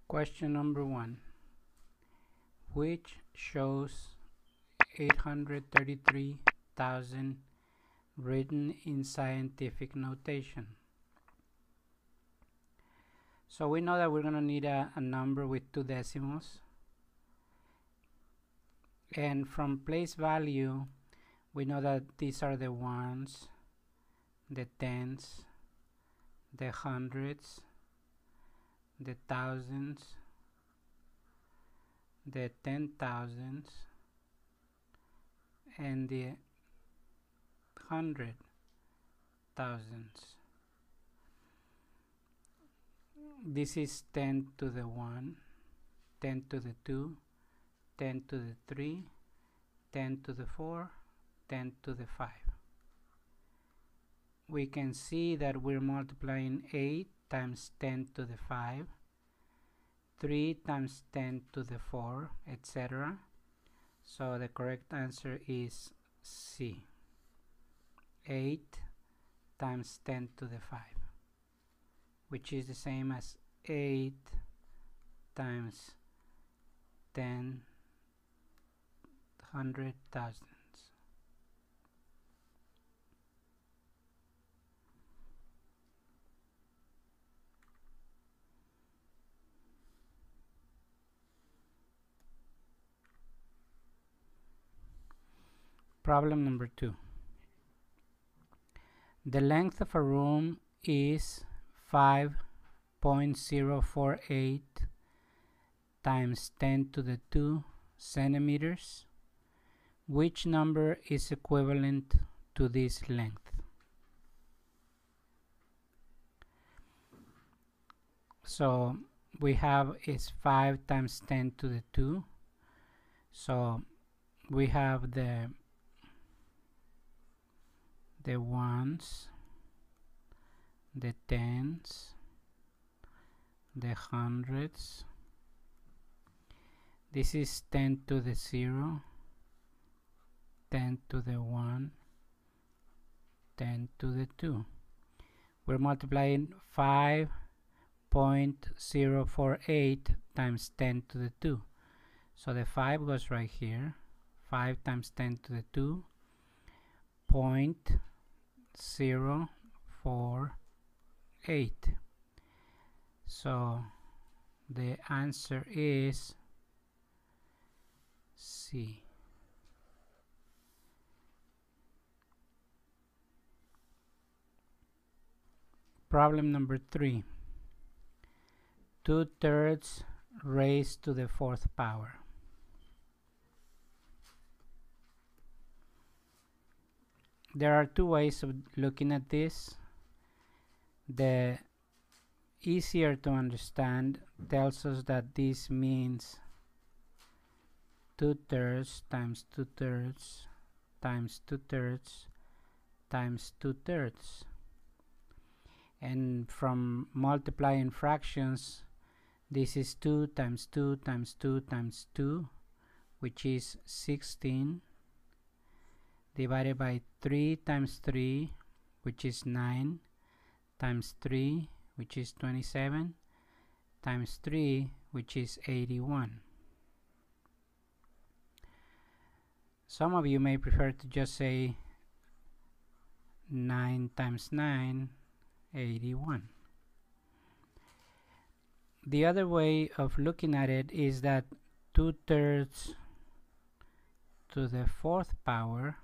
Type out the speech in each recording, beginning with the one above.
Question number 1. Which shows 833,000 written in scientific notation? So we know that we're going to need a number with 2 decimals. And from place value, we know that these are the ones, the tens, the hundreds, the thousands, the 10,000s, and the 100,000s. This is 10 to the 1, 10 to the 2, 10 to the 3, 10 to the 4, 10 to the 5. We can see that we're multiplying 8 times 10 to the 5, 3 times 10 to the 4, etc. So the correct answer is C. 8 times 10 to the 5, which is the same as 8 times 10 100,000. Problem number 2. The length of a room is 5.048 times 10 to the 2 centimeters. Which number is equivalent to this length? So we have is 5 times 10 to the 2. So we have the ones, the tens, the hundreds. This is 10 to the 0, 10 to the 1, 10 to the 2. We're multiplying 5.048 times 10 to the 2. So the 5 goes right here. 5 times 10 to the 2, 0.048. So the answer is C. Problem number 3. 2/3 raised to the 4th power. There are 2 ways of looking at this. The easier to understand tells us that this means 2/3 times 2/3 times 2/3 times 2/3. And from multiplying fractions, this is 2 times 2 times 2 times 2, which is 16, divided by 3 times 3, which is 9, times 3, which is 27, times 3, which is 81. Some of you may prefer to just say 9 times 9, 81. The other way of looking at it is that 2/3 to the 4th power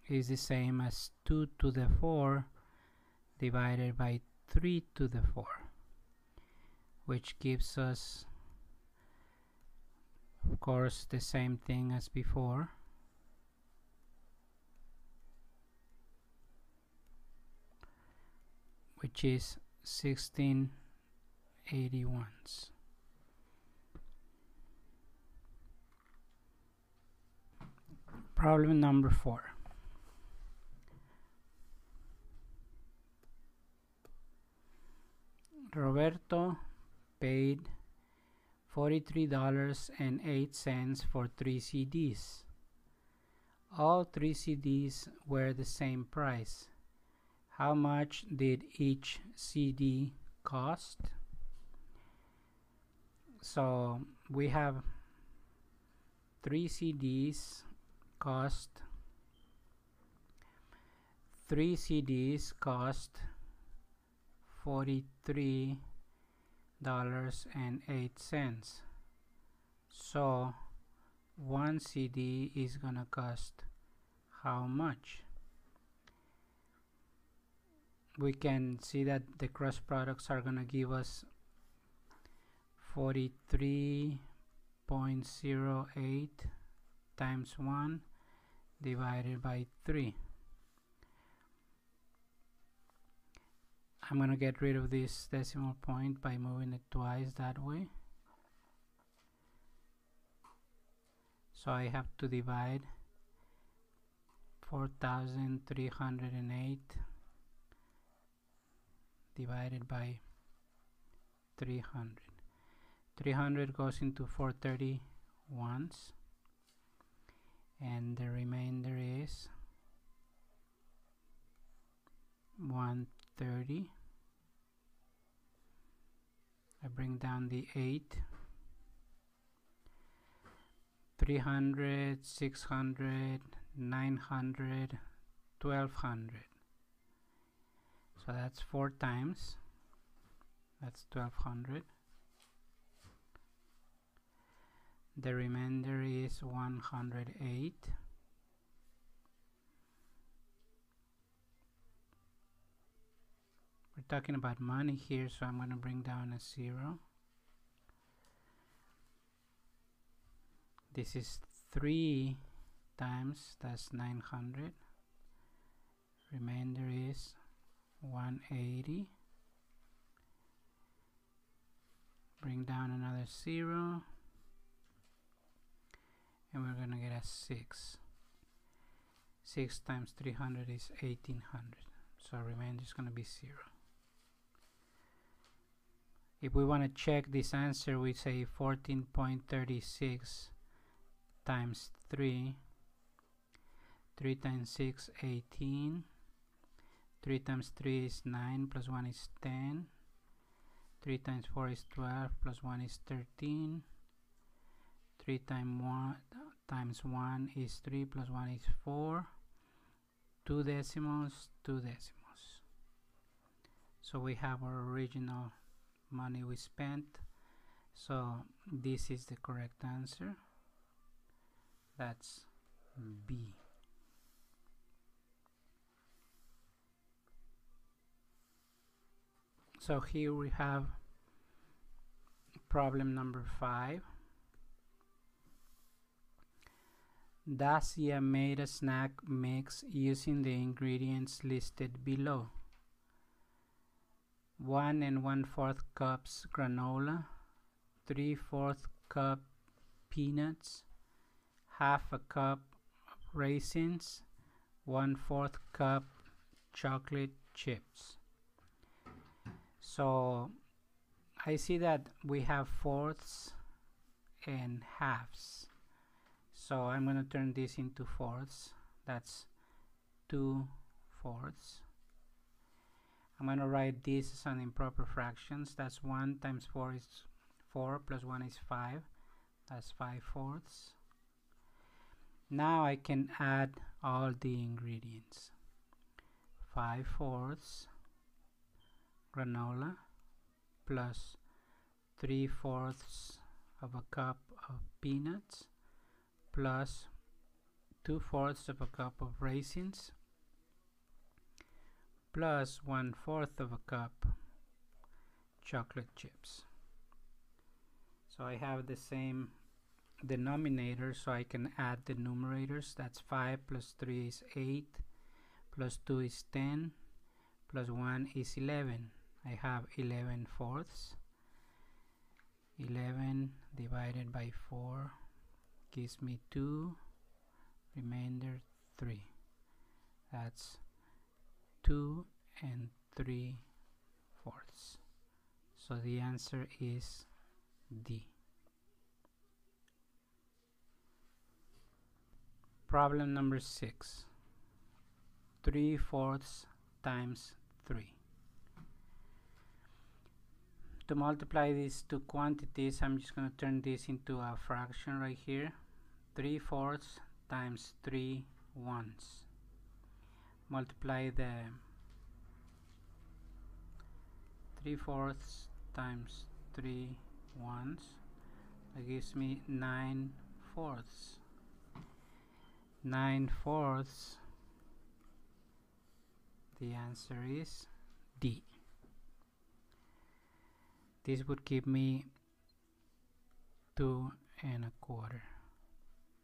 is the same as 2 to the 4 divided by 3 to the 4, which gives us, of course, the same thing as before. Which is 1681s. Problem number 4. Roberto paid $43.08 for 3 CDs. All 3 CDs were the same price. How much did each CD cost? So we have 3 CDs cost 43.08. So one CD is gonna cost how much? We can see that the cross products are gonna give us 43.08 times 1 divided by 3. I'm going to get rid of this decimal point by moving it twice that way. So I have to divide 4,308 divided by 300. 300 goes into 431s, and the remainder is 130. I bring down the 8. 300, 600, 900, 1200. So that's 4 times. That's 1200. The remainder is 108. We're talking about money here, so I'm going to bring down a 0. This is 3 times, that's 900. Remainder is 180. Bring down another 0. And we're going to get a 6. 6 times 300 is 1800. So remainder is going to be 0. If we want to check this answer, we say 14.36 times 3. 3 times 6, 18. 3 times 3 is 9, plus 1 is 10. 3 times 4 is 12, plus 1 is 13. 3 times 1 is 3, plus 1 is 4. 2 decimals, 2 decimals. So we have our original money we spent. So this is the correct answer. That's B. So here we have problem number 5. Dacia made a snack mix using the ingredients listed below. 1 1/4 cups granola, 3/4 cup peanuts, half a cup raisins, 1/4 cup chocolate chips. So I see that we have fourths and halves. So I'm going to turn this into fourths. That's 2/4. I'm going to write this as an improper fractions. That's 1 times 4 is 4, plus 1 is 5. That's 5/4. Now I can add all the ingredients. 5/4 granola plus 3/4 of a cup of peanuts plus 2/4 of a cup of raisins plus 1/4 of a cup chocolate chips. So I have the same denominator, so I can add the numerators. That's 5 plus 3 is 8, plus 2 is 10, plus 1 is 11. I have 11/4. 11 divided by 4 gives me 2, remainder 3. That's 2 3/4. So the answer is D. Problem number 6. 3/4 times 3. To multiply these two quantities, I'm just going to turn this into a fraction right here. 3/4 times 3/1. Multiply the 3/4 times 3/1. That gives me 9/4. 9/4. The answer is D. This would give me 2¼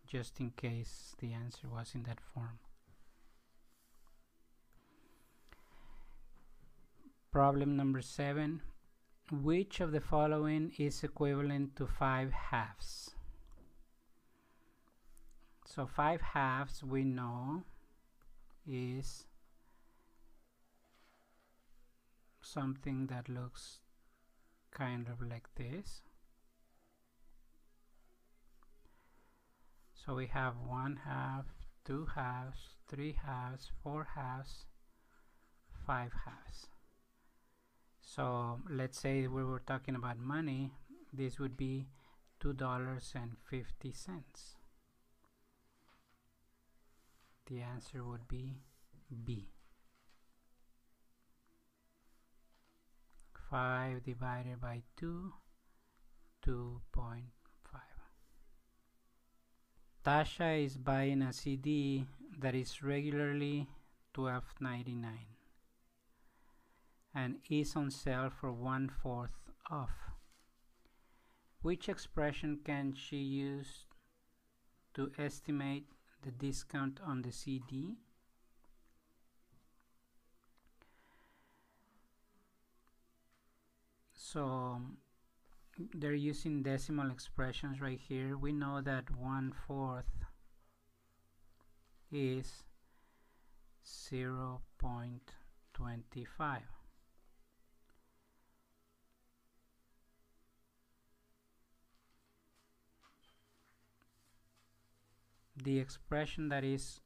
just in case the answer was in that form. Problem number 7. Which of the following is equivalent to 5/2? So 5/2 we know is something that looks kind of like this. So we have 1/2, 2/2, 3/2, 4/2, 5/2. So let's say we were talking about money, this would be $2.50. The answer would be B. 5 divided by 2, 2.5. Tasha is buying a CD that is regularly $12.99 and is on sale for 1/4 off. Which expression can she use to estimate the discount on the CD? So they're using decimal expressions right here. We know that 1/4 is 0.25. The expression that is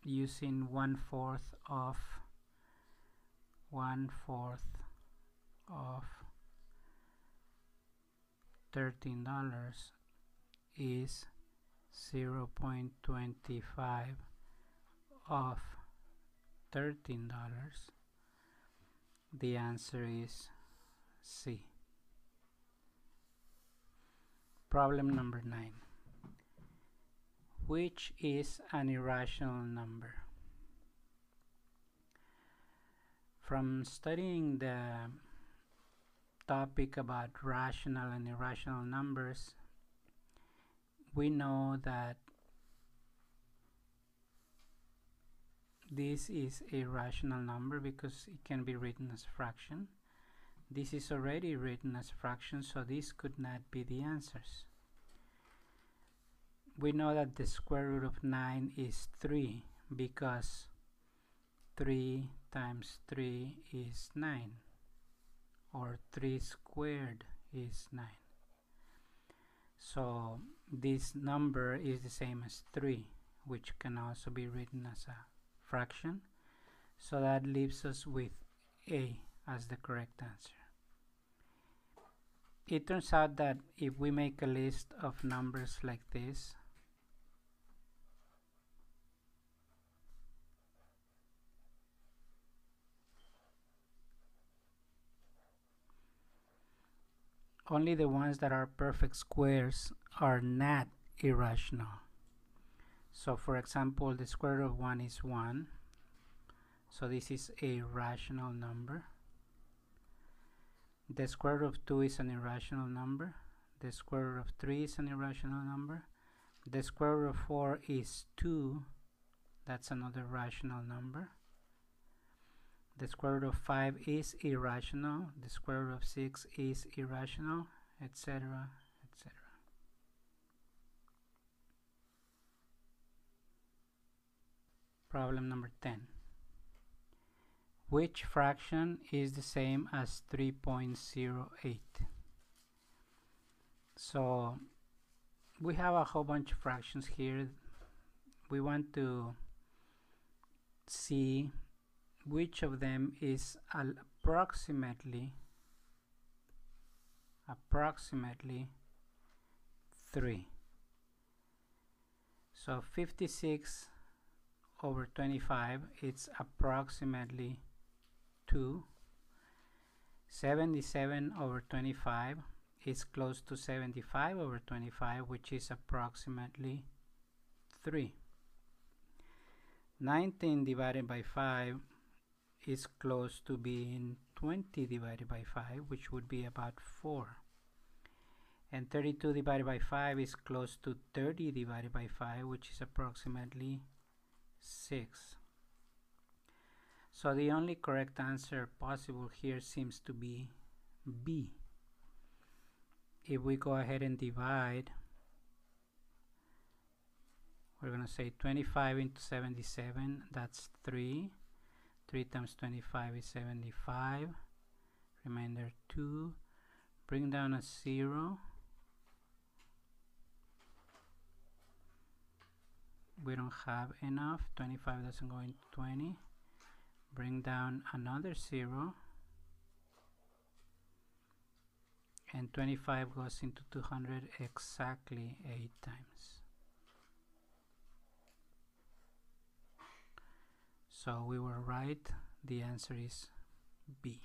using 1/4 of $13 is 0.25 of $13. The answer is C. Problem number 9. Which is an irrational number? From studying the topic about rational and irrational numbers, we know that this is a rational number because it can be written as a fraction. This is already written as a fraction, so this could not be the answers. We know that the square root of 9 is 3 because 3 times 3 is 9, or 3 squared is 9. So this number is the same as 3, which can also be written as a fraction. So that leaves us with A as the correct answer. It turns out that if we make a list of numbers like this, only the ones that are perfect squares are not irrational. So for example, the square root of 1 is 1. So this is a rational number. The square root of 2 is an irrational number. The square root of 3 is an irrational number. The square root of 4 is 2. That's another rational number. The square root of 5 is irrational. The square root of 6 is irrational, etc., etc. Problem number 10. Which fraction is the same as 3.08? So we have a whole bunch of fractions here. We want to see which of them is approximately approximately 3. So 56 over 25, it's approximately 2. 77 over 25 is close to 75 over 25, which is approximately 3. 19 divided by 5 is close to being 20 divided by 5, which would be about 4. And 32 divided by 5 is close to 30 divided by 5, which is approximately 6. So the only correct answer possible here seems to be B. If we go ahead and divide, we're going to say 25 into 77, that's 3. 3 times 25 is 75. Remainder 2. Bring down a 0. We don't have enough. 25 doesn't go into 20. Bring down another 0. And 25 goes into 200 exactly 8 times. So we were right. The answer is B.